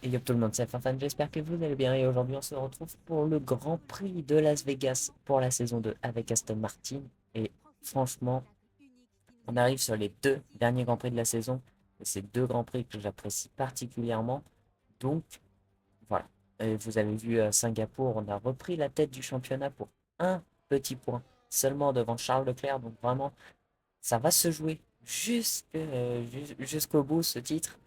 Et yo tout le monde, c'est Farfan, j'espère que vous allez bien et aujourd'hui on se retrouve pour le Grand Prix de Las Vegas pour la saison 2 avec Aston Martin et franchement on arrive sur les deux derniers Grands Prix de la saison et c'est deux Grands Prix que j'apprécie particulièrement donc voilà. Et vous avez vu à Singapour, on a repris la tête du championnat pour un petit point seulement devant Charles Leclerc, donc vraiment ça va se jouer jusqu'au bout ce titre.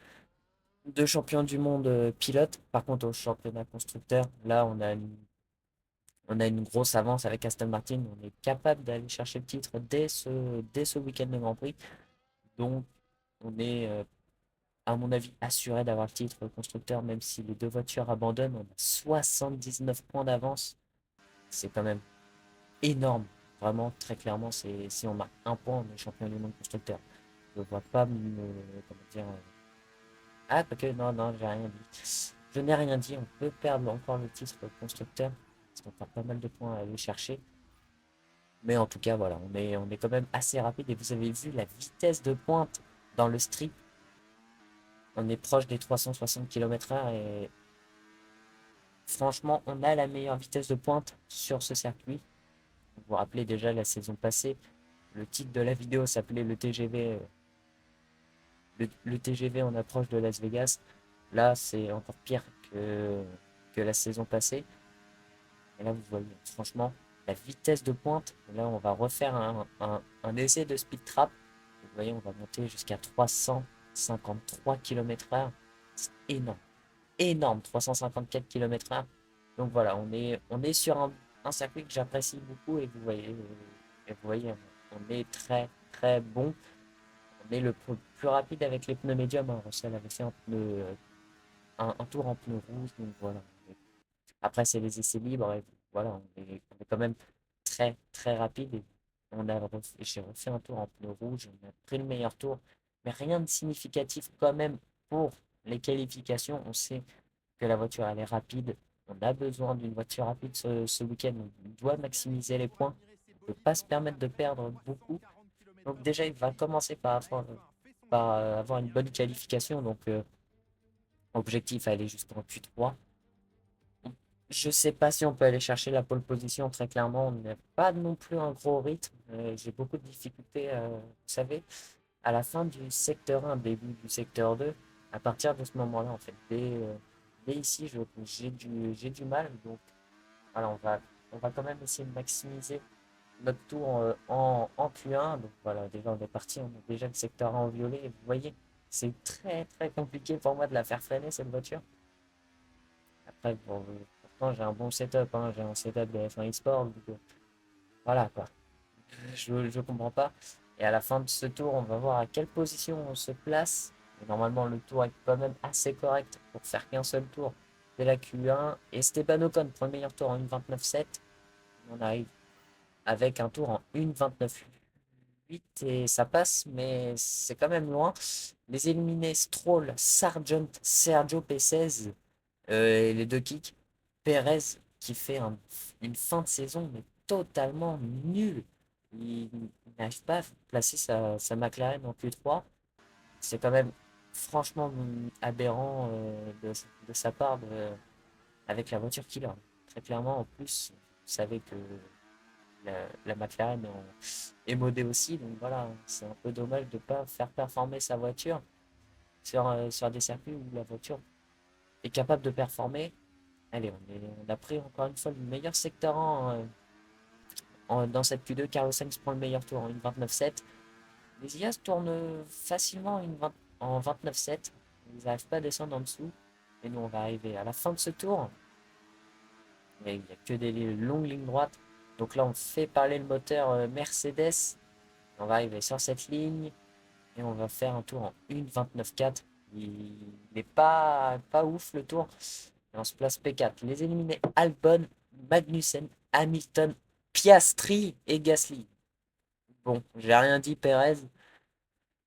Deux champions du monde pilote. Par contre, au championnat constructeur, là, on a une grosse avance avec Aston Martin. On est capable d'aller chercher le titre dès ce week-end de Grand Prix. Donc, on est, à mon avis, assuré d'avoir le titre constructeur, même si les deux voitures abandonnent. On a 79 points d'avance. C'est quand même énorme. Vraiment, très clairement, si on marque un point, on est champion du monde constructeur. Je ne vois pas comment dire, ah, quoique, non, non, j'ai rien dit. Je n'ai rien dit, on peut perdre encore le titre constructeur, parce qu'on a pas mal de points à aller chercher. Mais en tout cas, voilà, on est quand même assez rapide. Et vous avez vu la vitesse de pointe dans le strip. On est proche des 360 km/h et franchement, on a la meilleure vitesse de pointe sur ce circuit. Vous vous rappelez déjà la saison passée, le titre de la vidéo s'appelait le TGV, le TGV en approche de Las Vegas. Là, c'est encore pire que la saison passée. Et là, vous voyez, franchement, la vitesse de pointe. Là, on va refaire un essai de speed trap. Vous voyez, on va monter jusqu'à 353 km/h. C'est énorme. Énorme, 354 km/h. Donc voilà, on est sur un circuit que j'apprécie beaucoup et vous voyez, on est très très bon. On est le plus rapide avec les pneus médiums, hein. Russell avait fait un tour en pneu rouge, donc voilà. Après, c'est les essais libres, et voilà, on est quand même très très rapide. Et j'ai refait un tour en pneu rouge, on a pris le meilleur tour, mais rien de significatif quand même pour les qualifications. On sait que la voiture elle est rapide, on a besoin d'une voiture rapide ce week-end, on doit maximiser les points, on ne peut pas se permettre de perdre beaucoup. Donc déjà, il va commencer par avoir une bonne qualification, donc objectif aller jusqu'en Q3. Je sais pas si on peut aller chercher la pole position, très clairement. On n'a pas non plus un gros rythme. J'ai beaucoup de difficultés, vous savez, à la fin du secteur 1, début du secteur 2, à partir de ce moment-là, en fait, dès ici, j'ai du mal. Donc, voilà, on va quand même essayer de maximiser notre tour en Q1. Donc, voilà, déjà, on est parti. On a déjà le secteur 1 en violet. Et vous voyez, c'est très, très compliqué pour moi de la faire freiner, cette voiture. Après, bon, pourtant, j'ai un bon setup, hein, j'ai un setup de F1 eSport, donc voilà quoi. Je comprends pas. Et à la fin de ce tour, on va voir à quelle position on se place. Et normalement, le tour est quand même assez correct pour faire qu'un seul tour. C'est la Q1. Et Esteban Ocon prend le meilleur tour en 1,29,7. On arrive avec un tour en 1,29,8 et ça passe, mais c'est quand même loin. Les éliminés Stroll, Sargent, Sergio P16 et les deux kicks. Perez qui fait une fin de saison mais totalement nulle. Il n'arrive pas à placer sa McLaren en Q3. C'est quand même franchement aberrant de sa part avec la voiture qu'il a. Très clairement, en plus, vous savez que la McLaren est modée aussi. Donc voilà, c'est un peu dommage de ne pas faire performer sa voiture sur des circuits où la voiture est capable de performer. Allez, on a pris encore une fois le meilleur secteur dans cette Q2. Carlos Sainz prend le meilleur tour en 1,29,7. Les IAS tournent facilement en 29,7. Ils n'arrivent pas à descendre en dessous. Et nous, on va arriver à la fin de ce tour. Mais il n'y a que des longues lignes droites. Donc là, on fait parler le moteur Mercedes. On va arriver sur cette ligne. Et on va faire un tour en 1,29,4. Il n'est pas ouf le tour. Et on se place P4. Les éliminés Albon, Magnussen, Hamilton, Piastri et Gasly. Bon, j'ai rien dit, Perez.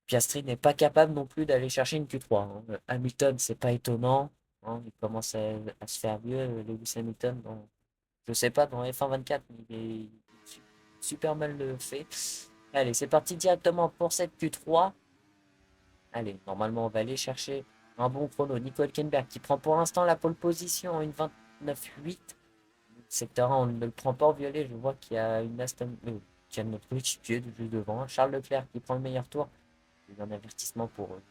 Piastri n'est pas capable non plus d'aller chercher une Q3, hein. Hamilton, c'est pas étonnant, hein, il commence à se faire vieux, Lewis Hamilton. Je sais pas, dans F1 24, il est super mal fait. Allez, c'est parti directement pour cette Q3. Allez, normalement, on va aller chercher. Un bon chrono. Nico Hülkenberg qui prend pour l'instant la pole position en une 29,8. Secteur 1, on ne le prend pas en violet. Je vois qu'il y a une Aston, qu'il y a notre coéquipier juste devant. Charles Leclerc qui prend le meilleur tour. Il y a eu un avertissement pour eux.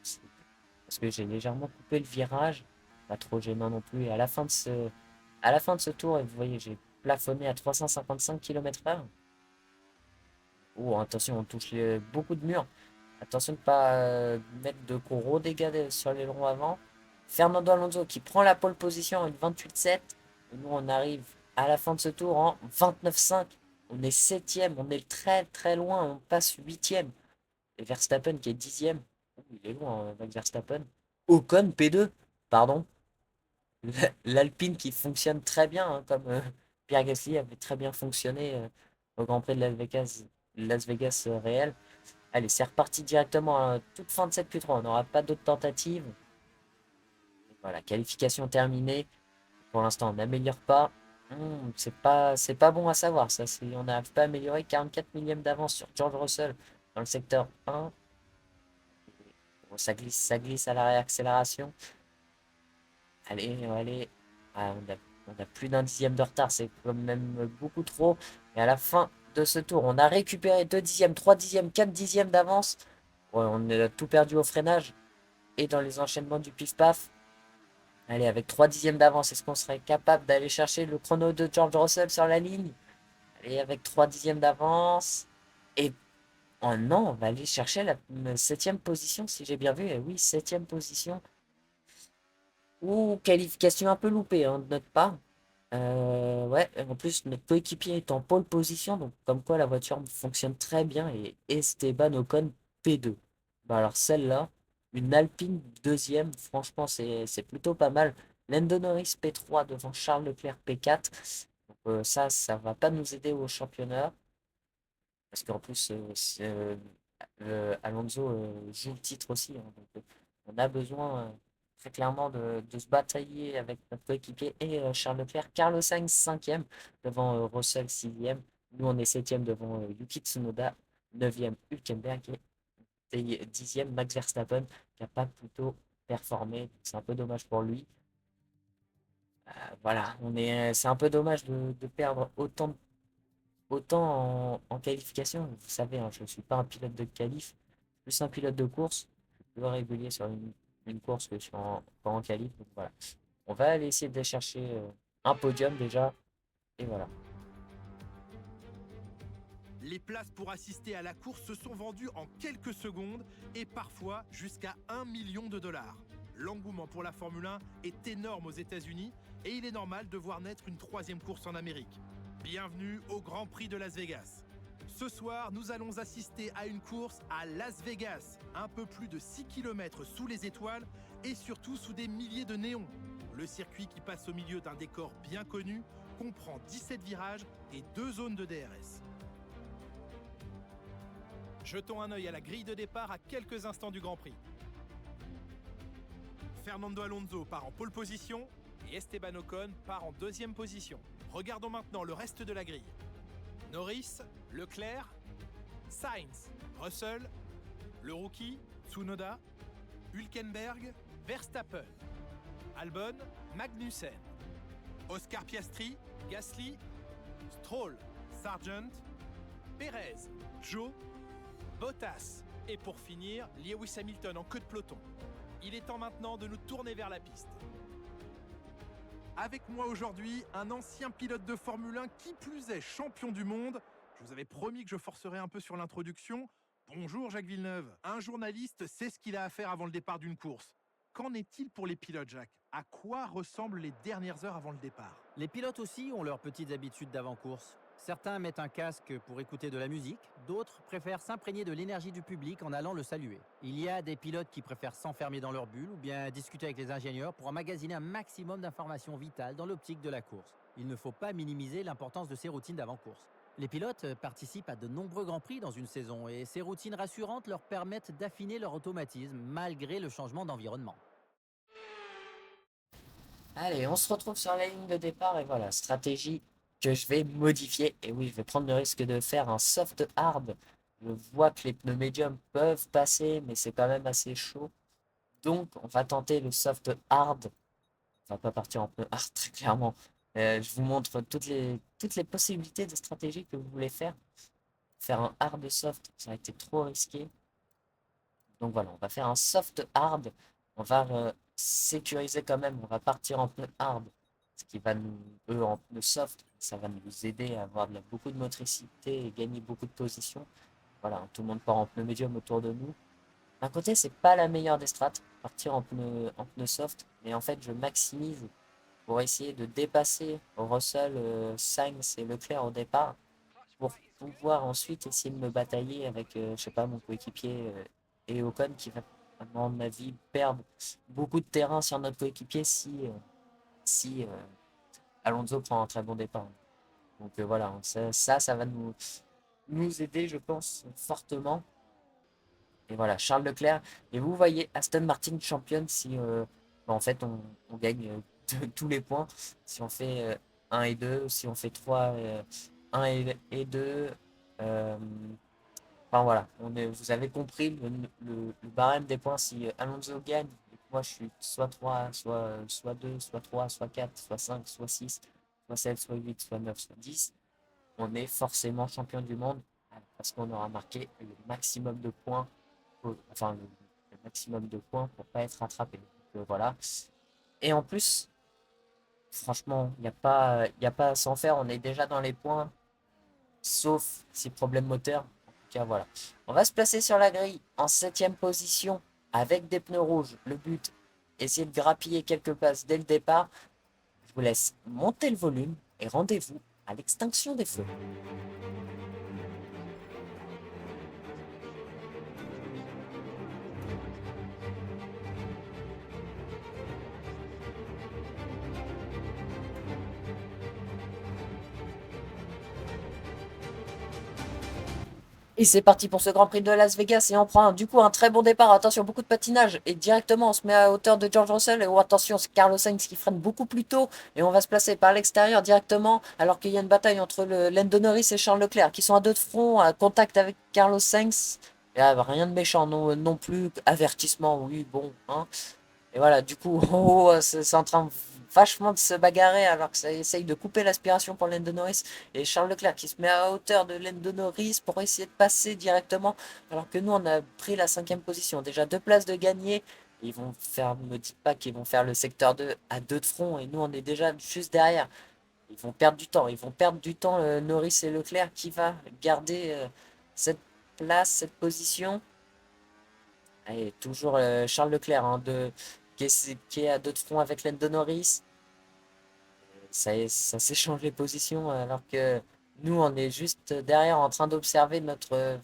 Parce que j'ai légèrement coupé le virage. Pas trop gênant non plus. Et à la fin de ce tour, et vous voyez, j'ai plafonné à 355 km/h. Oh, attention, on touche beaucoup de murs. Attention de ne pas mettre de gros dégâts sur les longs avant. Fernando Alonso qui prend la pole position en une 28,7. Et nous, on arrive à la fin de ce tour en 29,5. On est septième, on est très très loin, on passe huitième. Et Verstappen qui est dixième. Oh, il est loin, Max Verstappen. Ocon P2, pardon. L'Alpine qui fonctionne très bien, hein, comme Pierre Gasly avait très bien fonctionné au Grand Prix de Las Vegas réel. Allez, c'est reparti directement à toute fin de cette Q3. On n'aura pas d'autres tentatives. Voilà, qualification terminée. Pour l'instant, on n'améliore pas. C'est pas bon à savoir, ça. On n'arrive pas à améliorer 44 millièmes d'avance sur George Russell dans le secteur 1. Bon, ça glisse à la réaccélération. Allez, allez. Ah, on a plus d'un dixième de retard, c'est quand même beaucoup trop. Et à la fin de ce tour, on a récupéré 2 dixièmes, 3 dixièmes, 4 dixièmes d'avance. Ouais, on a tout perdu au freinage et dans les enchaînements du pif-paf. Allez, avec 3 dixièmes d'avance, est-ce qu'on serait capable d'aller chercher le chrono de George Russell sur la ligne? Allez, avec 3 dixièmes d'avance. Et oh non, on va aller chercher la septième position, si j'ai bien vu. Et oui, septième position. Ouh, qualification un peu loupée, hein, de notre part. Ouais, en plus, notre coéquipier est en pole position, donc comme quoi la voiture fonctionne très bien. Et Esteban Ocon P2. Bah alors celle-là, une Alpine deuxième, franchement, c'est plutôt pas mal. Lando Norris P3 devant Charles Leclerc P4. Donc, ça va pas nous aider au championnat. Parce qu'en plus, Alonso joue le titre aussi, hein. Donc, on a besoin très clairement de se batailler avec notre coéquipier et Charles Leclerc. Carlos Sainz 5e devant Russell 6e. Nous, on est 7e devant Yuki Tsunoda, 9e Hülkenberg et 10e Max Verstappen qui n'a pas plutôt performé. C'est un peu dommage pour lui. Voilà, c'est un peu dommage de perdre autant en qualification. Vous savez, hein, je ne suis pas un pilote de qualif, plus un pilote de course. Je suis plus régulier sur une course que pas en qualif. Donc voilà. On va aller essayer de chercher un podium déjà. Et voilà. Les places pour assister à la course se sont vendues en quelques secondes et parfois jusqu'à 1 million de dollars. L'engouement pour la Formule 1 est énorme aux États-Unis et il est normal de voir naître une troisième course en Amérique. Bienvenue au Grand Prix de Las Vegas. Ce soir, nous allons assister à une course à Las Vegas, un peu plus de 6 km sous les étoiles et surtout sous des milliers de néons. Le circuit qui passe au milieu d'un décor bien connu comprend 17 virages et 2 zones de DRS. Jetons un œil à la grille de départ à quelques instants du Grand Prix. Fernando Alonso part en pole position et Esteban Ocon part en deuxième position. Regardons maintenant le reste de la grille. Norris, Leclerc, Sainz, Russell, le rookie, Tsunoda, Hülkenberg, Verstappen, Albon, Magnussen, Oscar Piastri, Gasly, Stroll, Sargent, Perez, Joe, Bottas et pour finir, Lewis Hamilton en queue de peloton. Il est temps maintenant de nous tourner vers la piste. Avec moi aujourd'hui, un ancien pilote de Formule 1 qui plus est champion du monde. Je vous avais promis que je forcerais un peu sur l'introduction. Bonjour Jacques Villeneuve. Un journaliste sait ce qu'il a à faire avant le départ d'une course. Qu'en est-il pour les pilotes, Jacques? À quoi ressemblent les dernières heures avant le départ? Les pilotes aussi ont leurs petites habitudes d'avant-course. Certains mettent un casque pour écouter de la musique, d'autres préfèrent s'imprégner de l'énergie du public en allant le saluer. Il y a des pilotes qui préfèrent s'enfermer dans leur bulle ou bien discuter avec les ingénieurs pour emmagasiner un maximum d'informations vitales dans l'optique de la course. Il ne faut pas minimiser l'importance de ces routines d'avant-course. Les pilotes participent à de nombreux grands prix dans une saison et ces routines rassurantes leur permettent d'affiner leur automatisme malgré le changement d'environnement. Allez, on se retrouve sur la ligne de départ et voilà, stratégie que je vais modifier. Et oui, je vais prendre le risque de faire un soft hard. Je vois que les pneus médiums peuvent passer, mais c'est quand même assez chaud. Donc, on va tenter le soft hard. On va pas partir en pneu hard, très clairement. Je vous montre toutes les possibilités de stratégie que vous voulez faire. Faire un hard soft, ça a été trop risqué. Donc voilà, on va faire un soft hard. On va sécuriser quand même. On va partir en pneu hard. Ce qui va nous, eux, en pneu soft, ça va nous aider à avoir beaucoup de motricité et gagner beaucoup de position. Voilà, tout le monde part en pneu médium autour de nous. D'un côté, c'est pas la meilleure des strats, partir en pneu soft, mais en fait, je maximise pour essayer de dépasser Russell, Sainz et Leclerc au départ, pour pouvoir ensuite essayer de me batailler avec, je sais pas, mon coéquipier et Ocon qui va, à mon avis, perdre beaucoup de terrain sur notre coéquipier si Alonso prend un très bon départ. Donc voilà, ça va nous aider, je pense, fortement. Et voilà, Charles Leclerc. Et vous voyez Aston Martin championne si en fait on gagne tous les points. Si on fait 1 et 2, si on fait 3, 1 et 2. Enfin voilà, vous avez compris le barème des points. Si Alonso gagne, et que moi je suis soit 3, soit 2, soit 3, soit 4, soit 5, soit 6, soit 7, soit 8, soit 9, soit 10, on est forcément champion du monde parce qu'on aura marqué le maximum de points enfin le maximum de points pour pas être rattrapé. Donc, voilà. Et en plus, franchement, il y a pas à s'en faire. On est déjà dans les points, sauf si problème moteur. En tout cas, voilà. On va se placer sur la grille en 7e position avec des pneus rouges. Le but, essayer de grappiller quelques places dès le départ. Je vous laisse monter le volume et rendez-vous à l'extinction des feux. Et c'est parti pour ce Grand Prix de Las Vegas et on prend du coup un très bon départ. Attention, beaucoup de patinage et directement on se met à hauteur de George Russell. Et oh, attention, c'est Carlos Sainz qui freine beaucoup plus tôt et on va se placer par l'extérieur directement alors qu'il y a une bataille entre Lando Norris et Charles Leclerc qui sont à deux de front, à contact avec Carlos Sainz. Et rien de méchant non plus, avertissement, oui, bon, hein. Et voilà, du coup, c'est en train vachement de se bagarrer alors que ça essaye de couper l'aspiration pour Lando Norris. Et Charles Leclerc qui se met à hauteur de Lando Norris pour essayer de passer directement. Alors que nous, on a pris la 5e position. Déjà 2 places de gagner. Ils vont faire, me dites pas qu'ils vont faire le secteur 2 à deux de front. Et nous, on est déjà juste derrière. Ils vont perdre du temps. Ils vont perdre du temps, Norris et Leclerc. Qui va garder cette place, cette position? Allez, toujours Charles Leclerc hein, qui est à deux de front avec Lando Norris. Ça s'échange les positions alors que nous, on est juste derrière en train d'observer notre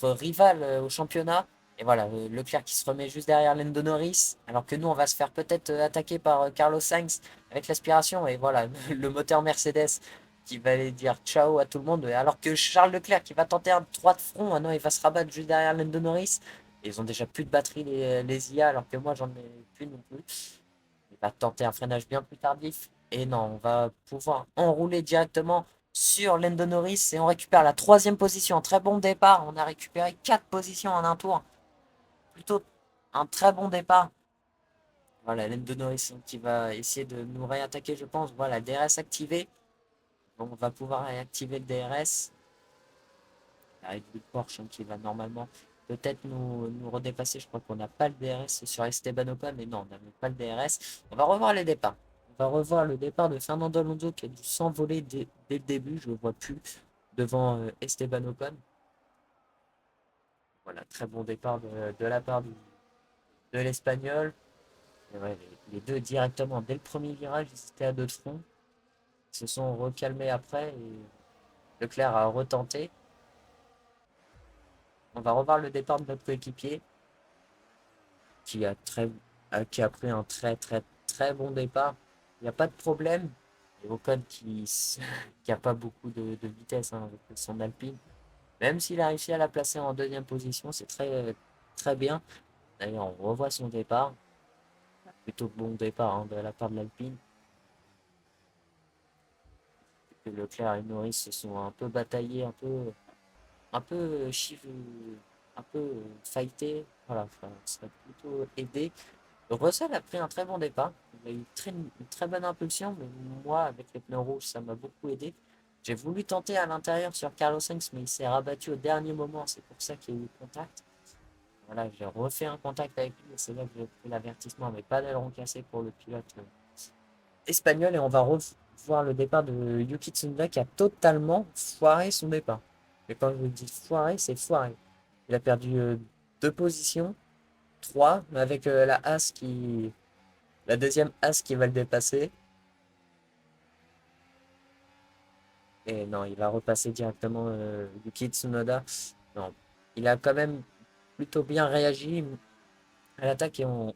rival au championnat. Et voilà, Leclerc qui se remet juste derrière Lando Norris, alors que nous, on va se faire peut-être attaquer par Carlos Sainz avec l'aspiration. Et voilà, le moteur Mercedes qui va aller dire ciao à tout le monde. Alors que Charles Leclerc qui va tenter un droit de front, ah non, il va se rabattre juste derrière Lando Norris. Et ils ont déjà plus de batterie, les IA, alors que moi, j'en ai plus non plus. Il va tenter un freinage bien plus tardif. Et non, on va pouvoir enrouler directement sur Lando Norris et on récupère la 3e position. Très bon départ. On a récupéré 4 positions en un tour. Plutôt un très bon départ. Voilà, Lando Norris qui va essayer de nous réattaquer, je pense. Voilà, DRS activé. Donc on va pouvoir réactiver le DRS. La Red Bull Porsche qui va normalement peut-être nous redépasser. Je crois qu'on n'a pas le DRS sur Esteban Ocon, mais non, on n'a pas le DRS. On va revoir les départs. On va revoir le départ de Fernando Alonso qui a dû s'envoler dès le début. Je ne le vois plus devant Esteban Ocon. Voilà, très bon départ de la part de l'Espagnol. Ouais, les deux directement dès le premier virage, ils étaient à deux de front. Ils se sont recalmés après et Leclerc a retenté. On va revoir le départ de notre coéquipier qui a pris un très très très bon départ. Il n'y a pas de problème. Et Ocon qui a pas beaucoup de vitesse hein, avec son Alpine. Même s'il a réussi à la placer en 2e position, c'est très très bien. D'ailleurs, on revoit son départ. Plutôt bon départ hein, de la part de l'Alpine. Leclerc et Norris se sont un peu bataillés, un peu un peu fighté. Voilà, enfin, on serait plutôt aidé. Russell a pris un très bon départ. Il a eu une très bonne impulsion, mais moi, avec les pneus rouges, ça m'a beaucoup aidé. J'ai voulu tenter à l'intérieur sur Carlos Sainz, mais il s'est rabattu au dernier moment. C'est pour ça qu'il y a eu contact. Voilà, j'ai refait un contact avec lui et c'est là que j'ai pris l'avertissement, mais pas d'aileron cassé pour le pilote espagnol. Et on va revoir le départ de Yuki Tsunoda qui a totalement foiré son départ. Et quand je dis foiré, c'est foiré. Il a perdu deux positions, trois, mais avec la deuxième As qui va le dépasser. Et non, il va repasser directement Yuki Tsunoda. Non, il a quand même plutôt bien réagi à l'attaque et on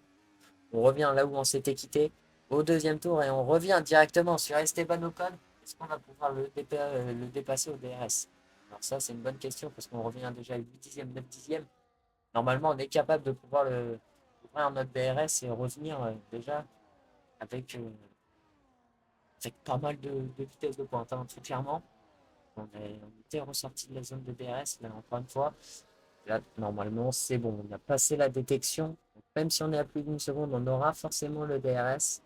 revient là où on s'était quitté au deuxième tour et on revient directement sur Esteban Ocon. Est-ce qu'on va pouvoir le dépasser au DRS? Alors ça, c'est une bonne question parce qu'on revient déjà à 8 dixièmes, 9 dixièmes. Normalement, on est capable de pouvoir ouvrir notre DRS et revenir déjà avec, euh, avec pas mal de vitesse de pointe, hein, très clairement. On était ressorti de la zone de DRS, là, encore une fois. Là, normalement, c'est bon. On a passé la détection. Donc, même si on est à plus d'une seconde, on aura forcément le DRS.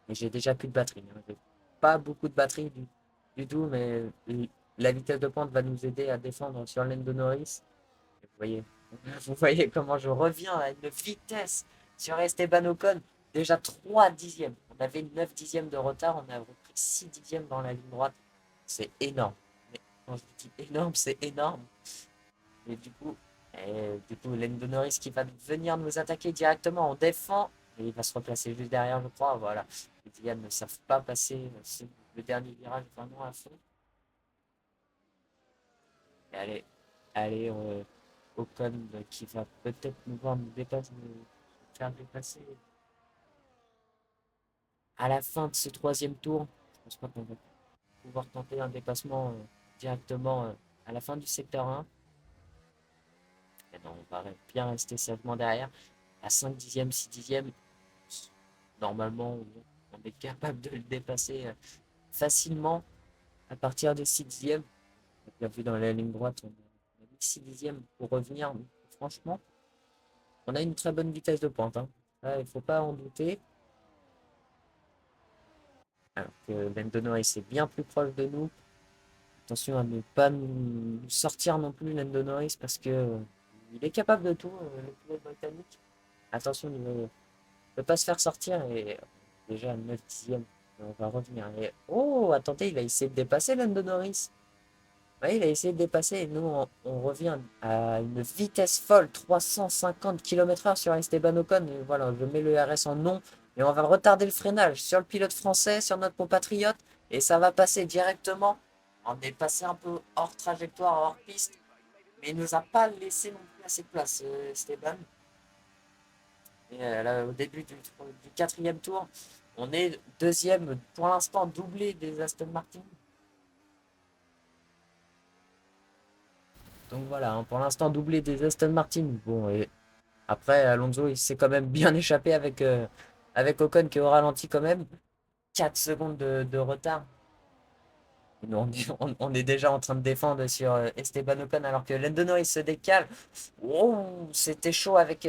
Et j'ai déjà plus de batterie, hein. J'ai pas beaucoup de batterie du tout, mais la vitesse de pointe va nous aider à défendre sur Lando Norris. Et vous voyez comment je reviens à une vitesse sur Esteban Ocon. Déjà 3 dixièmes. On avait 9 dixièmes de retard, on a repris 6 dixièmes dans la ligne droite. C'est énorme. Mais quand je dis énorme, c'est énorme. Et du coup, Lando Norris qui va venir nous attaquer directement. On défend. Et il va se replacer juste derrière, je crois. Voilà. Les Diane ne savent pas passer le dernier virage vraiment à fond. Et allez, Ocon qui va peut-être nous voir nous faire dépasser à la fin de ce troisième tour. Je pense pas qu'on va pouvoir tenter un dépassement directement à la fin du secteur 1. Et non, on va bien rester sagement derrière. À 5 dixièmes, 6 dixièmes, normalement, on est capable de le dépasser facilement à partir de 6 dixièmes. On l'a vu dans la ligne droite, on a mis 6 dixièmes pour revenir. Franchement, on a une très bonne vitesse de pointe, hein. Là, il ne faut pas en douter. Alors que Lando Norris est bien plus proche de nous. Attention à ne pas nous sortir non plus Lando Norris parce que il est capable de tout, le pilote britannique. Attention, il ne peut pas se faire sortir et déjà 9 dixièmes. On va revenir. Et, oh, attendez, il a essayé de dépasser Lando Norris. Oui, il a essayé de dépasser et nous, on revient à une vitesse folle, 350 km/h sur Esteban Ocon. Et voilà, je mets le RS en non et on va retarder le freinage sur le pilote français, sur notre compatriote et ça va passer directement. On est passé un peu hors trajectoire, hors piste, mais il nous a pas laissé non plus assez de place, Esteban. Et là, au début du quatrième tour, on est deuxième pour l'instant, doublé des Aston Martin. Donc voilà, hein, pour l'instant doublé des Aston Martin. Bon, et après, Alonso, il s'est quand même bien échappé avec Ocon qui est au ralenti quand même. 4 secondes de retard. Et nous, on est déjà en train de défendre sur Esteban Ocon alors que Lando Norris se décale. Wow, c'était chaud avec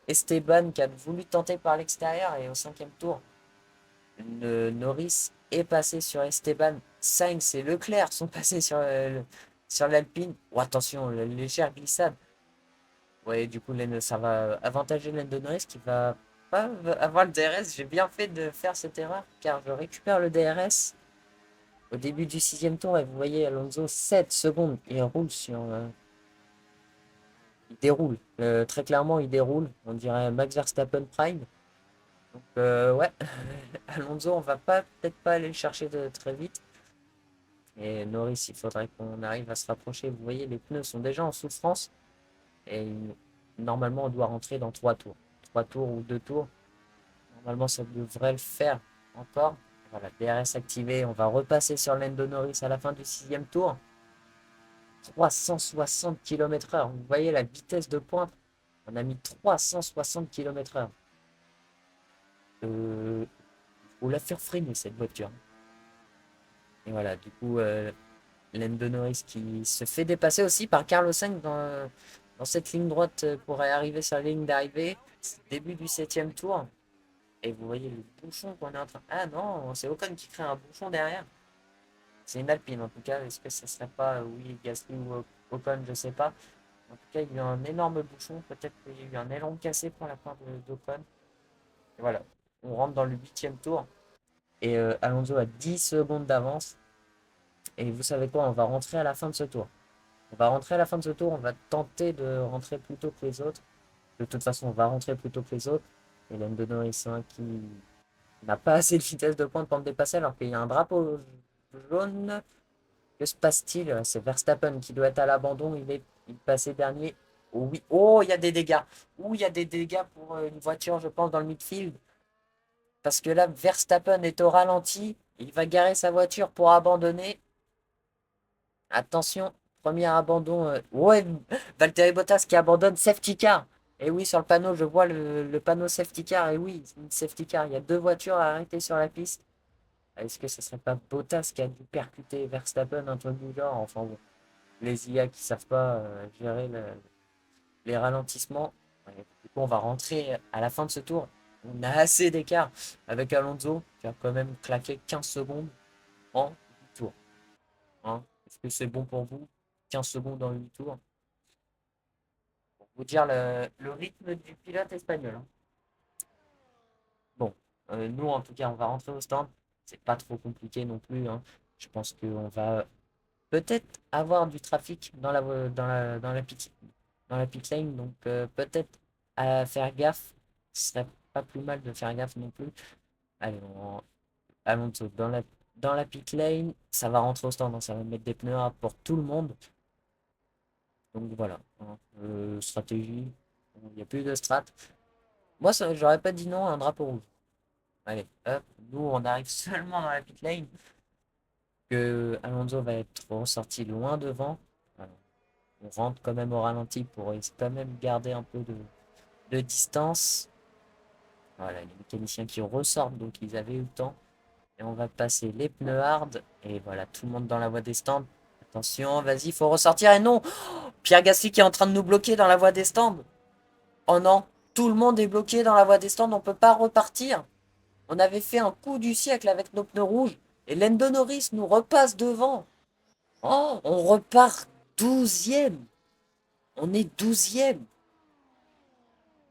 Esteban qui a voulu tenter par l'extérieur et au cinquième tour, Norris est passé sur Esteban. Sainz et Leclerc sont passés sur l'Alpine. Oh, attention, légère glissade. Ouais, du coup, ça va avantager Lando Norris qui va pas avoir le DRS. J'ai bien fait de faire cette erreur car je récupère le DRS au début du sixième tour et vous voyez Alonso 7 secondes. Il roule il déroule. Très clairement, il déroule. On dirait Max Verstappen Prime. Donc, ouais, Alonso, on va peut-être pas aller le chercher de très vite. Et Norris, il faudrait qu'on arrive à se rapprocher. Vous voyez, les pneus sont déjà en souffrance. Et normalement, on doit rentrer dans 3 tours. 3 tours ou 2 tours. Normalement, ça devrait le faire encore. Voilà, DRS activé. On va repasser sur Lando Norris à la fin du sixième tour. 360 km/h. Vous voyez la vitesse de pointe. On a mis 360 km/h. Faut la faire freiner cette voiture. Et voilà, du coup, Lando Norris qui se fait dépasser aussi par Carlos Sainz dans cette ligne droite pour arriver sur la ligne d'arrivée. Début du 7e tour. Et vous voyez le bouchon qu'on est en train... Ah non, c'est Ocon qui crée un bouchon derrière. C'est une Alpine en tout cas. Est-ce que ce serait pas, oui, Gasly ou Ocon, je sais pas. En tout cas, il y a eu un énorme bouchon. Peut-être qu'il y a eu un élan cassé pour la part d'Ocon. Et voilà, on rentre dans le 8e tour. Et Alonso a 10 secondes d'avance. Et vous savez quoi, on va rentrer à la fin de ce tour. On va rentrer à la fin de ce tour, on va tenter de rentrer plus tôt que les autres. De toute façon, on va rentrer plus tôt que les autres. Et Lando Norris qui n'a pas assez de vitesse de pointe pour me dépasser alors qu'il y a un drapeau jaune. Que se passe-t-il? C'est Verstappen qui doit être à l'abandon. Il passé dernier. Oh oui. Oh, il y a des dégâts. Oh, il y a des dégâts pour une voiture, je pense, dans le midfield. Parce que là, Verstappen est au ralenti. Il va garer sa voiture pour abandonner. Attention, premier abandon. Ouais, Valtteri Bottas qui abandonne safety car. Et oui, sur le panneau, je vois le panneau safety car. Et oui, c'est une safety car. Il y a 2 voitures à arrêter sur la piste. Est-ce que ce serait pas Bottas qui a dû percuter Verstappen, un truc du genre? Enfin bon, les IA qui savent pas gérer les ralentissements. Ouais, du coup, on va rentrer à la fin de ce tour. On a assez d'écart avec Alonso qui a quand même claqué 15 secondes en 8 tours. Hein. Est-ce que c'est bon pour vous? 15 secondes en 8 tours. Pour vous dire le rythme du pilote espagnol. Hein. Bon, nous en tout cas, on va rentrer au stand. C'est pas trop compliqué non plus. Hein. Je pense qu'on va peut-être avoir du trafic dans la pit lane. Donc peut-être à faire gaffe. Ce serait pas plus mal de faire gaffe non plus. Allez, Alonso dans la pit lane. Ça va rentrer au stand. Hein. Ça va mettre des pneus pour tout le monde. Donc voilà, hein. Stratégie, il n'y a plus de strat. Moi, j'aurais pas dit non à un drapeau rouge. Allez, hop, nous on arrive seulement dans la pit lane. Que Alonso va être ressorti loin devant. Voilà. On rentre quand même au ralenti pour quand même garder un peu de distance. Voilà, les mécaniciens qui ressortent, donc ils avaient eu le temps. Et on va passer les pneus hard. Et voilà, tout le monde dans la voie des stands. Attention, vas-y, il faut ressortir. Et non! Pierre Gasly qui est en train de nous bloquer dans la voie des stands. Oh non, tout le monde est bloqué dans la voie des stands, on peut pas repartir. On avait fait un coup du siècle avec nos pneus rouges. Et Lando Norris nous repasse devant. Oh, on repart 12e. On est 12e.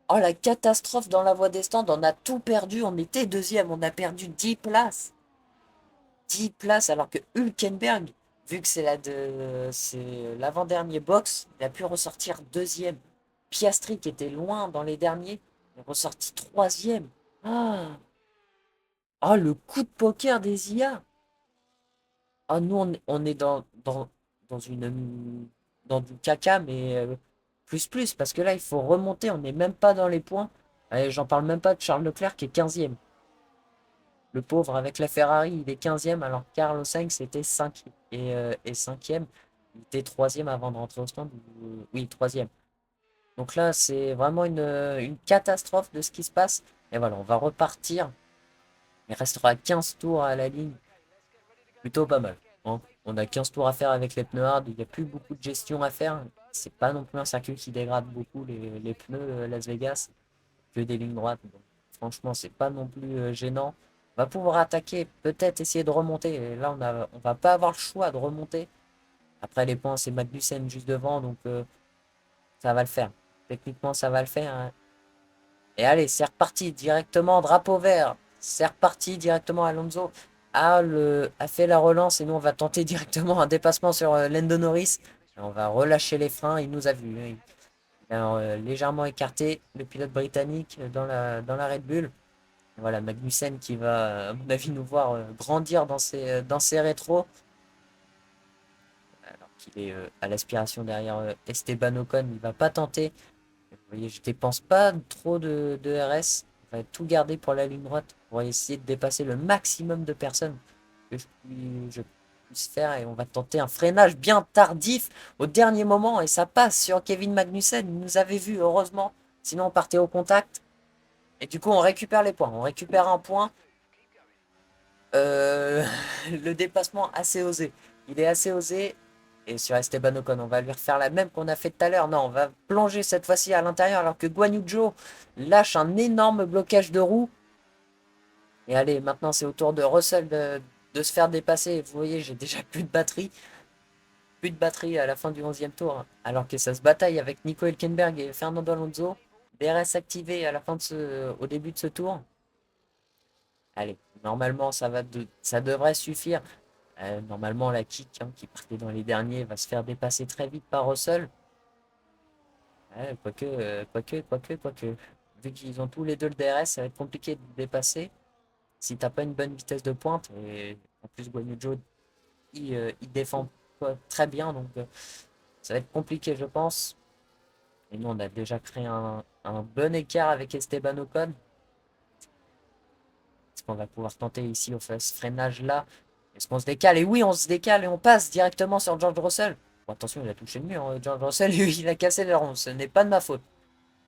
Oh, la catastrophe dans la voie des stands. On a tout perdu. On était 2e. On a perdu 10 places. 10 places alors que Hülkenberg, vu que c'est l'avant-dernier box, il a pu ressortir 2e. Piastri qui était loin dans les derniers est ressorti 3e. Ah, oh, le coup de poker des IA. Ah, nous, on est dans du caca, mais plus, parce que là, il faut remonter, on n'est même pas dans les points. Allez, j'en parle même pas de Charles Leclerc qui est 15e. Le pauvre, avec la Ferrari, il est 15e, alors que Carlos Sainz était 5 et 5e. Il était 3e avant de rentrer au stand. Oui, 3e. Donc là, c'est vraiment une catastrophe de ce qui se passe. Et voilà, on va repartir. Il restera 15 tours à la ligne. Plutôt pas mal. Hein. On a 15 tours à faire avec les pneus hard. Il n'y a plus beaucoup de gestion à faire. C'est pas non plus un circuit qui dégrade beaucoup les pneus Las Vegas. Que des lignes droites. Donc, franchement, c'est pas non plus gênant. On va pouvoir attaquer, peut-être essayer de remonter. Et là, on va pas avoir le choix de remonter. Après les points, c'est Magnussen juste devant. Donc ça va le faire. Techniquement, ça va le faire. Hein. Et allez, c'est reparti directement, drapeau vert. C'est reparti directement. Alonso a fait la relance et nous on va tenter directement un dépassement sur Lando Norris. Et on va relâcher les freins. Il nous a vu. Hein. Il a légèrement écarté le pilote britannique dans la Red Bull. Et voilà, Magnussen qui va, à mon avis, nous voir grandir dans ses rétros. Alors qu'il est à l'aspiration derrière Esteban Ocon. Il va pas tenter. Vous voyez, je dépense pas trop de RS. On va tout garder pour la ligne droite. Pour essayer de dépasser le maximum de personnes que je puisse faire. Et on va tenter un freinage bien tardif au dernier moment. Et ça passe sur Kevin Magnussen. Il nous avait vu, heureusement. Sinon, on partait au contact. Et du coup, on récupère les points. On récupère un point. Le dépassement assez osé. il est assez osé. Et sur Esteban Ocon, on va lui refaire la même qu'on a fait tout à l'heure. Non, on va plonger cette fois-ci à l'intérieur alors que Guan Yu Zhou lâche un énorme blocage de roue. Et allez, maintenant c'est au tour de Russell de se faire dépasser. Vous voyez, j'ai déjà plus de batterie. Plus de batterie à la fin du 11e tour. Alors que ça se bataille avec Nico Hülkenberg et Fernando Alonso. DRS activé à la fin au début de ce tour. Allez, normalement ça devrait suffire. Normalement la kick qui partait dans les derniers va se faire dépasser très vite par Russell. Quoique. Vu qu'ils ont tous les deux le DRS, ça va être compliqué de dépasser. Si t'as pas une bonne vitesse de pointe, et en plus Guan Yu Zhou, il défend pas très bien, donc ça va être compliqué je pense. Et nous on a déjà créé un bon écart avec Esteban Ocon. Est-ce qu'on va pouvoir tenter ici au freinage là? Est-ce qu'on se décale? Et oui, on se décale et on passe directement sur George Russell. Bon, attention, il a touché le mur. George Russell, lui, il a cassé le rond. Ce n'est pas de ma faute.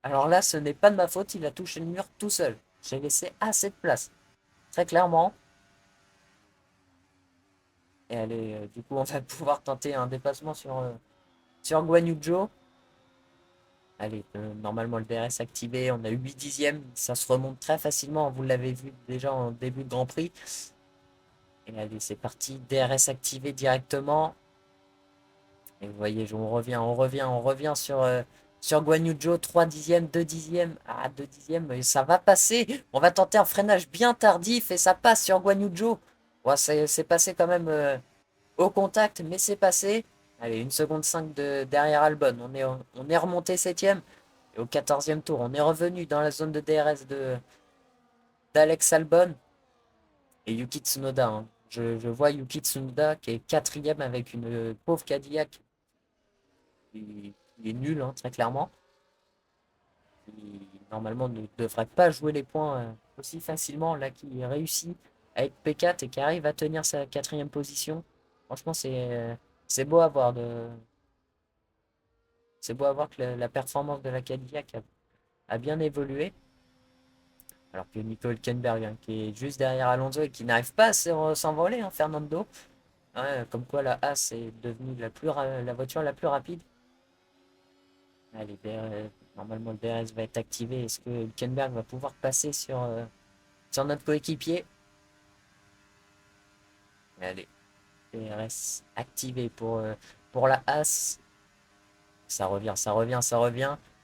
Alors là, ce n'est pas de ma faute. Il a touché le mur tout seul. J'ai laissé assez de place. Très clairement. Et allez, du coup, on va pouvoir tenter un dépassement sur Guan Yu Zhou. Allez, normalement le DRS activé. On a eu 8 dixièmes. Ça se remonte très facilement. Vous l'avez vu déjà en début de Grand Prix. Et allez, c'est parti. DRS activé directement. Et vous voyez, on revient sur Guan Yu Zhou, 3 dixièmes, 2 dixièmes. Ah, 2 dixièmes, et ça va passer. On va tenter un freinage bien tardif et ça passe sur Guan Yu Zhou. Ouais, c'est passé quand même au contact, mais c'est passé. Allez, 1 seconde 5 derrière Albon. On est remonté 7ème. Et au 14e tour, on est revenu dans la zone de DRS d'Alex Albon et Yuki Tsunoda. Hein. Je vois Yuki Tsunoda qui est 4ème avec une pauvre Cadillac. Il est nul, hein, très clairement. Il, normalement, ne devrait pas jouer les points aussi facilement. Là, qui réussit avec P4 et qui arrive à tenir sa 4ème position. Franchement, c'est beau à voir. C'est beau à voir que la performance de la Cadillac a bien évolué. Alors que Nico Hülkenberg, hein, qui est juste derrière Alonso et qui n'arrive pas à s'envoler, hein, Fernando. Ouais, comme quoi la Haas est devenue la voiture la plus rapide. Allez, normalement le DRS va être activé. Est-ce que Hülkenberg va pouvoir passer sur notre coéquipier? Allez, DRS activé pour la Haas. Ça revient.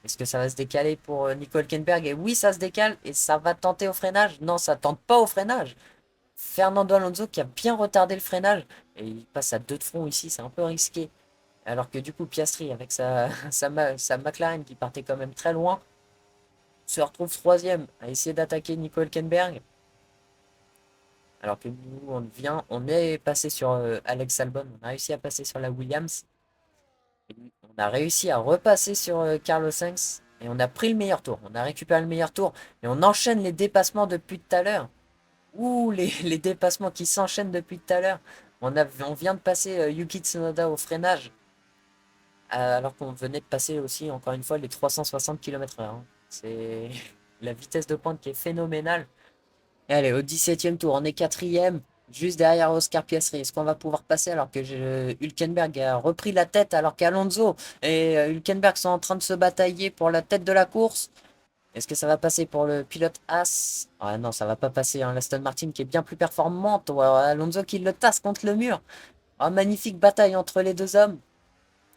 Est-ce que ça va se décaler pour Nico Hülkenberg? Et oui, ça se décale et ça va tenter au freinage. Non, ça tente pas au freinage. Fernando Alonso qui a bien retardé le freinage. Et il passe à 2 de front ici, c'est un peu risqué. Alors que du coup, Piastri, avec sa McLaren qui partait quand même très loin, se retrouve 3ème à essayer d'attaquer Nico Hülkenberg. Alors que nous, on est passé sur Alex Albon, on a réussi à passer sur la Williams. Et on a réussi à repasser sur Carlos Sainz. Et on a pris le meilleur tour. On a récupéré le meilleur tour. Et on enchaîne les dépassements depuis tout à l'heure. Ouh, les dépassements qui s'enchaînent depuis tout à l'heure. On vient de passer Yuki Tsunoda au freinage. Alors qu'on venait de passer aussi, encore une fois, les 360 km/h. Hein. C'est la vitesse de pointe qui est phénoménale. Et allez, au 17e tour, on est 4ème, juste derrière Oscar Piastri. Est-ce qu'on va pouvoir passer alors que Hülkenberg a repris la tête alors qu'Alonso et Hülkenberg sont en train de se batailler pour la tête de la course? Est-ce que ça va passer pour le pilote As? Ah non, ça va pas passer. Hein. L'Aston Martin qui est bien plus performante. Ou Alonso qui le tasse contre le mur. Oh, magnifique bataille entre les deux hommes.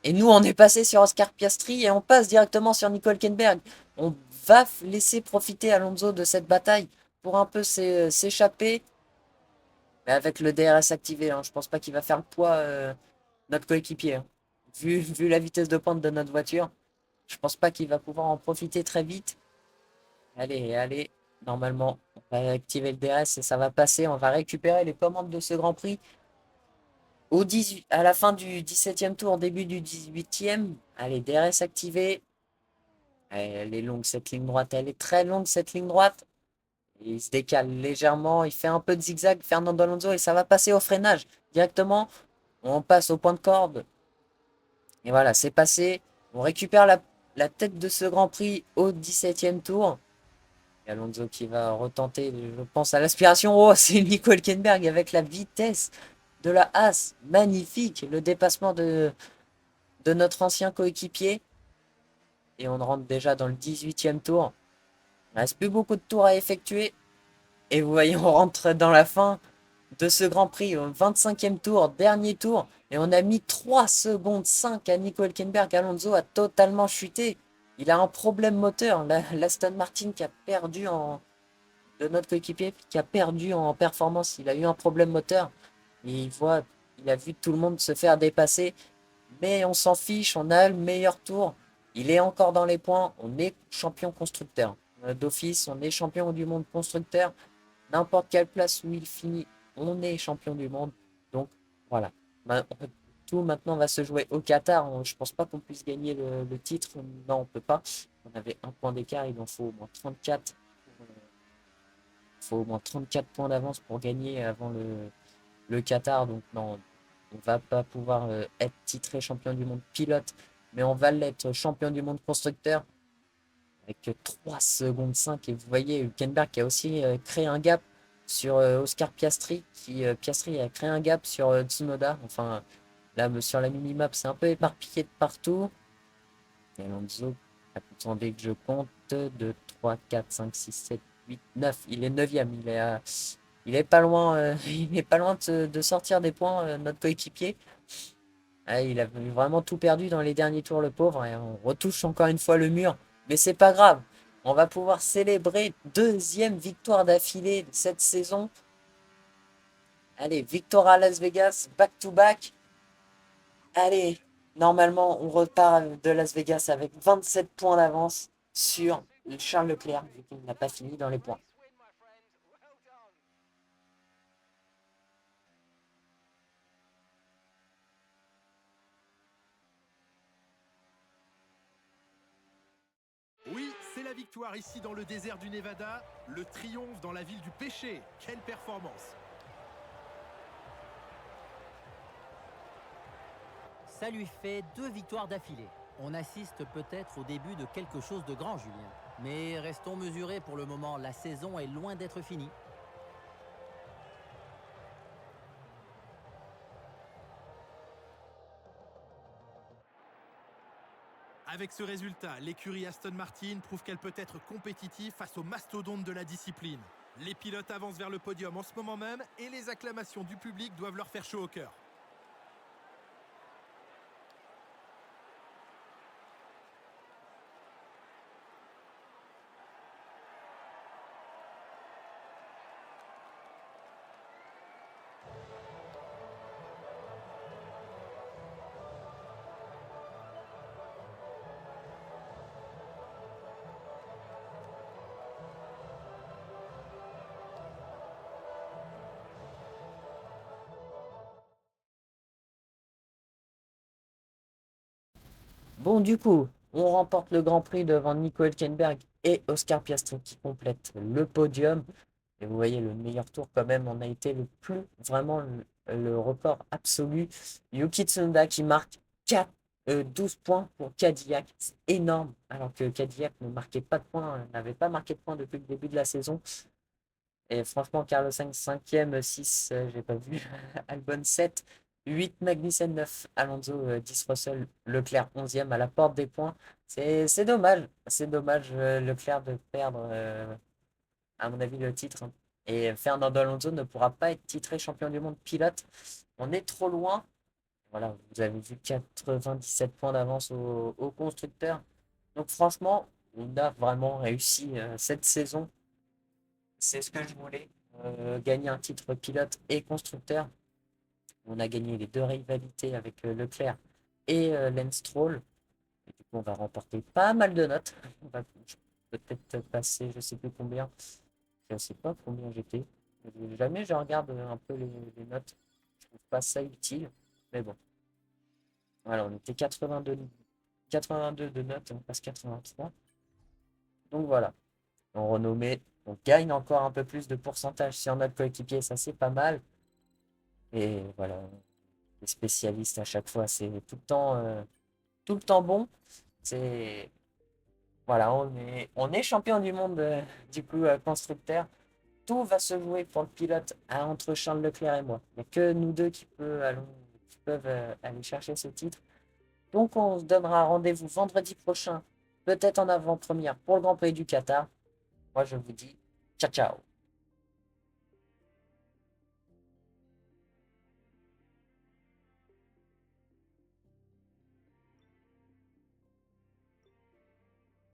Et nous, on est passé sur Oscar Piastri et on passe directement sur Nico Hülkenberg. On va laisser profiter Alonso de cette bataille pour un peu s'échapper. Mais avec le DRS activé, hein, je pense pas qu'il va faire le poids notre coéquipier. Hein. Vu la vitesse de pointe de notre voiture, je pense pas qu'il va pouvoir en profiter très vite. Allez. Normalement, on va activer le DRS et ça va passer. On va récupérer les commandes de ce Grand Prix. À la fin du 17e tour, début du 18e. Allez, DRS activé. Elle est longue cette ligne droite. Elle est très longue cette ligne droite. Il se décale légèrement. Il fait un peu de zigzag, Fernando Alonso. Et ça va passer au freinage. Directement, on passe au point de corde. Et voilà, c'est passé. On récupère la tête de ce Grand Prix au 17e tour. Et Alonso qui va retenter, je pense, à l'aspiration. Oh, c'est Nico Hülkenberg avec la vitesse de la Haas. Magnifique, le dépassement de notre ancien coéquipier. Et on rentre déjà dans le 18e tour. Il ne reste plus beaucoup de tours à effectuer. Et vous voyez, on rentre dans la fin de ce Grand Prix au 25e tour, dernier tour. Et on a mis 3 secondes 5 à Nico Hülkenberg. Alonso a totalement chuté. Il a un problème moteur. L'Aston Martin qui a perdu de notre coéquipier qui a perdu en performance. Il a eu un problème moteur. Et il a vu tout le monde se faire dépasser. Mais on s'en fiche, on a le meilleur tour. Il est encore dans les points. On est champion constructeur. D'office, on est champion du monde constructeur. N'importe quelle place où il finit, on est champion du monde. Donc voilà. Tout maintenant va se jouer au Qatar. Je pense pas qu'on puisse gagner le titre. Non, on peut pas. On avait un point d'écart. Il en faut au moins 34. Il faut au moins 34 points d'avance pour gagner avant le Qatar. Donc non, on va pas pouvoir être titré champion du monde pilote. Mais on va l'être champion du monde constructeur avec 3 secondes 5. Et vous voyez, Hülkenberg qui a aussi créé un gap sur Oscar Piastri. Piastri a créé un gap sur Tsunoda. Enfin, là, sur la minimap, c'est un peu éparpillé de partout. Et Alonso, attendez que je compte. 2, 3, 4, 5, 6, 7, 8, 9. Il est 9e. Il est pas loin, il est pas loin de sortir des points, notre coéquipier. Ah, il a vraiment tout perdu dans les derniers tours, le pauvre. Et on retouche encore une fois le mur. Mais c'est pas grave. On va pouvoir célébrer deuxième victoire d'affilée de cette saison. Allez, victoire à Las Vegas, back to back. Allez, normalement, on repart de Las Vegas avec 27 points d'avance sur Charles Leclerc, vu qu'il n'a pas fini dans les points. Oui, c'est la victoire ici dans le désert du Nevada, le triomphe dans la ville du péché. Quelle performance! Ça lui fait 2 victoires d'affilée. On assiste peut-être au début de quelque chose de grand, Julien. Mais restons mesurés pour le moment, la saison est loin d'être finie. Avec ce résultat, l'écurie Aston Martin prouve qu'elle peut être compétitive face aux mastodontes de la discipline. Les pilotes avancent vers le podium en ce moment même et les acclamations du public doivent leur faire chaud au cœur. Bon, du coup, on remporte le Grand Prix devant Nico Hülkenberg et Oscar Piastri qui complètent le podium. Et vous voyez, le meilleur tour quand même, on a été vraiment le record absolu. Yuki Tsunoda qui marque 12 points pour Cadillac. C'est énorme, alors que Cadillac ne marquait pas de points, n'avait pas marqué de points depuis le début de la saison. Et franchement, Carlos Sainz 5e, 6, j'ai pas vu. Albon 7, 8 Magnussen 9, Alonso 10, Russell, Leclerc 11e à la porte des points. C'est dommage, Leclerc de perdre, à mon avis, le titre. Et Fernando Alonso ne pourra pas être titré champion du monde pilote. On est trop loin. Voilà, vous avez vu 97 points d'avance au constructeur. Donc franchement, on a vraiment réussi cette saison. C'est ce que je voulais. Gagner un titre pilote et constructeur. On a gagné les deux rivalités avec Leclerc et Lance Stroll. Et du coup, on va remporter pas mal de notes. On va peut-être passer, je sais plus combien. Je sais pas combien j'étais. Jamais je regarde un peu les notes. Je trouve pas ça utile. Mais bon. Voilà, on était 82 de notes, on passe 83. Donc voilà. On renommé, on gagne encore un peu plus de pourcentage sur notre coéquipier, ça c'est pas mal. Et voilà, les spécialistes à chaque fois, c'est tout le temps bon. C'est Voilà, on est champion du monde du coup constructeur. tout va se jouer pour le pilote entre Charles Leclerc et moi. Il n'y a que nous deux qui peuvent aller chercher ce titre. Donc on se donnera rendez-vous vendredi prochain, peut-être en avant-première pour le Grand Prix du Qatar. Moi je vous dis ciao ciao.